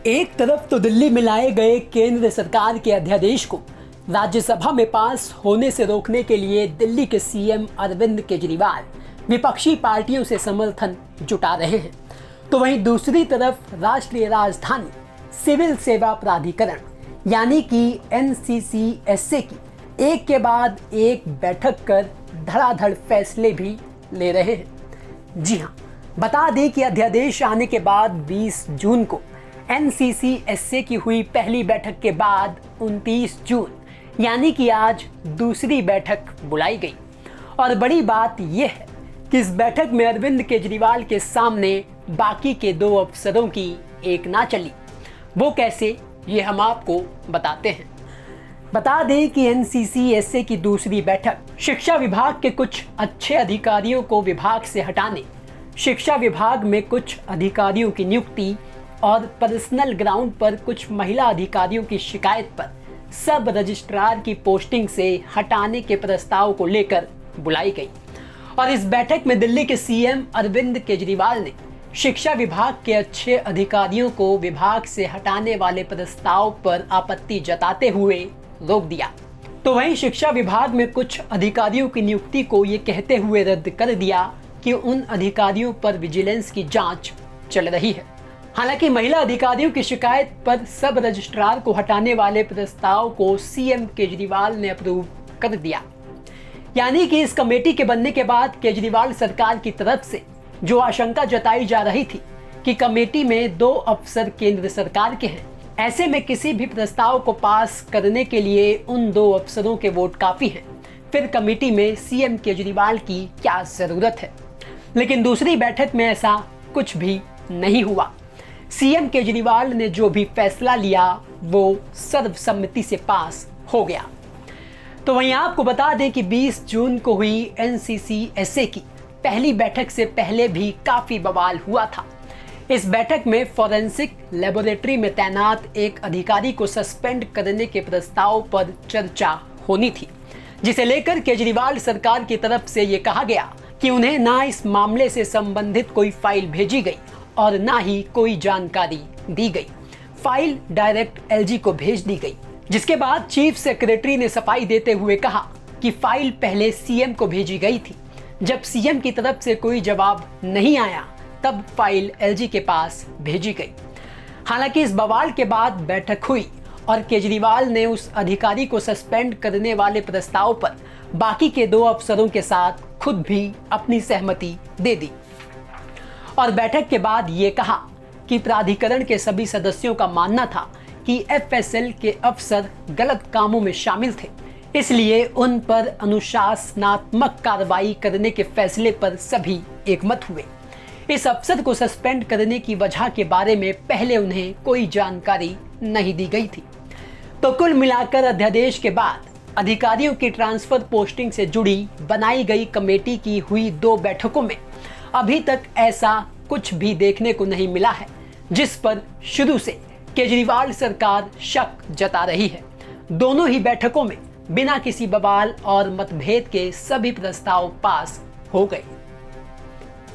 एक तरफ तो दिल्ली में लाए गए केंद्र सरकार के अध्यादेश को राज्यसभा में पास होने से रोकने के लिए दिल्ली के सीएम अरविंद केजरीवाल विपक्षी पार्टियों से समर्थन जुटा रहे हैं, तो वहीं दूसरी तरफ राष्ट्रीय राजधानी सिविल सेवा प्राधिकरण यानी कि NCCSA की एक के बाद एक बैठक कर धड़ाधड़ फैसले भी ले रहे हैं। जी हाँ, बता दें कि अध्यादेश आने के बाद 20 जून को NCCSA की हुई पहली बैठक के बाद 29 जून यानी कि आज दूसरी बैठक बुलाई गई। और बड़ी बात यह है कि इस बैठक में अरविंद केजरीवाल के सामने बाकी के दो अफसरों की एक ना चली। वो कैसे, ये हम आपको बताते हैं। बता दें कि NCCSA की दूसरी बैठक शिक्षा विभाग के कुछ अच्छे अधिकारियों को विभाग से हटाने, शिक्षा विभाग में कुछ अधिकारियों की नियुक्ति और पर्सनल ग्राउंड पर कुछ महिला अधिकारियों की शिकायत पर सब रजिस्ट्रार की पोस्टिंग से हटाने के प्रस्ताव को लेकर बुलाई गई। और इस बैठक में दिल्ली के सीएम अरविंद केजरीवाल ने शिक्षा विभाग के अच्छे अधिकारियों को विभाग से हटाने वाले प्रस्ताव पर आपत्ति जताते हुए रोक दिया। तो वहीं शिक्षा विभाग में कुछ अधिकारियों की नियुक्ति को ये कहते हुए रद्द कर दिया कि उन अधिकारियों पर विजिलेंस की जांच चल रही है। हालांकि महिला अधिकारियों की शिकायत पर सब रजिस्ट्रार को हटाने वाले प्रस्ताव को सीएम केजरीवाल ने अप्रूव कर दिया। यानी कि इस कमेटी के बनने के बाद केजरीवाल सरकार की तरफ से जो आशंका जताई जा रही थी कि कमेटी में 2 अफसर केंद्र सरकार के हैं, ऐसे में किसी भी प्रस्ताव को पास करने के लिए उन 2 अफसरों के वोट काफी हैं, फिर कमेटी में सीएम केजरीवाल की क्या जरूरत है। लेकिन दूसरी बैठक में ऐसा कुछ भी नहीं हुआ। सीएम केजरीवाल ने जो भी फैसला लिया वो सर्वसम्मति से पास हो गया। तो वहीं आपको बता दें कि 20 जून को हुई NCCSA की पहली बैठक से पहले भी काफी बवाल हुआ था। इस बैठक में फॉरेंसिक लेबोरेटरी में तैनात एक अधिकारी को सस्पेंड करने के प्रस्ताव पर चर्चा होनी थी, जिसे लेकर केजरीवाल सरकार की तरफ से ये कहा गया कि उन्हें ना इस मामले से संबंधित कोई फाइल भेजी गई और ना ही कोई जानकारी दी गई। फाइल डायरेक्ट LG को भेज दी गई, जिसके बाद चीफ सेक्रेटरी ने सफाई देते हुए कहा कि फाइल पहले सीएम को भेजी गई थी। जब सीएम की तरफ से कोई जवाब नहीं आया तब फाइल LG के पास भेजी गई। हालांकि इस बवाल के बाद बैठक हुई और केजरीवाल ने उस अधिकारी को सस्पेंड करने वाले प्रस्ताव पर बाकी के 2 अफसरों के साथ खुद भी अपनी सहमति दे दी और बैठक के बाद ये कहा कि प्राधिकरण के सभी सदस्यों का मानना था कि FSL के अफसर गलत कामों में शामिल थे, इसलिए उन पर अनुशासनात्मक कार्रवाई करने के फैसले पर सभी एकमत हुए। इस अफसर को सस्पेंड करने की वजह के बारे में पहले उन्हें कोई जानकारी नहीं दी गई थी। तो कुल मिलाकर अध्यादेश के बाद अधिकारियों की ट्रांसफर पोस्टिंग से जुड़ी बनाई गई कमेटी की हुई 2 बैठकों में अभी तक ऐसा कुछ भी देखने को नहीं मिला है जिस पर शुरू से केजरीवाल सरकार शक जता रही है। दोनों ही बैठकों में बिना किसी बवाल और मतभेद के सभी प्रस्ताव पास हो गए।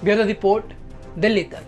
ब्यूरो रिपोर्ट, दिल्ली तक।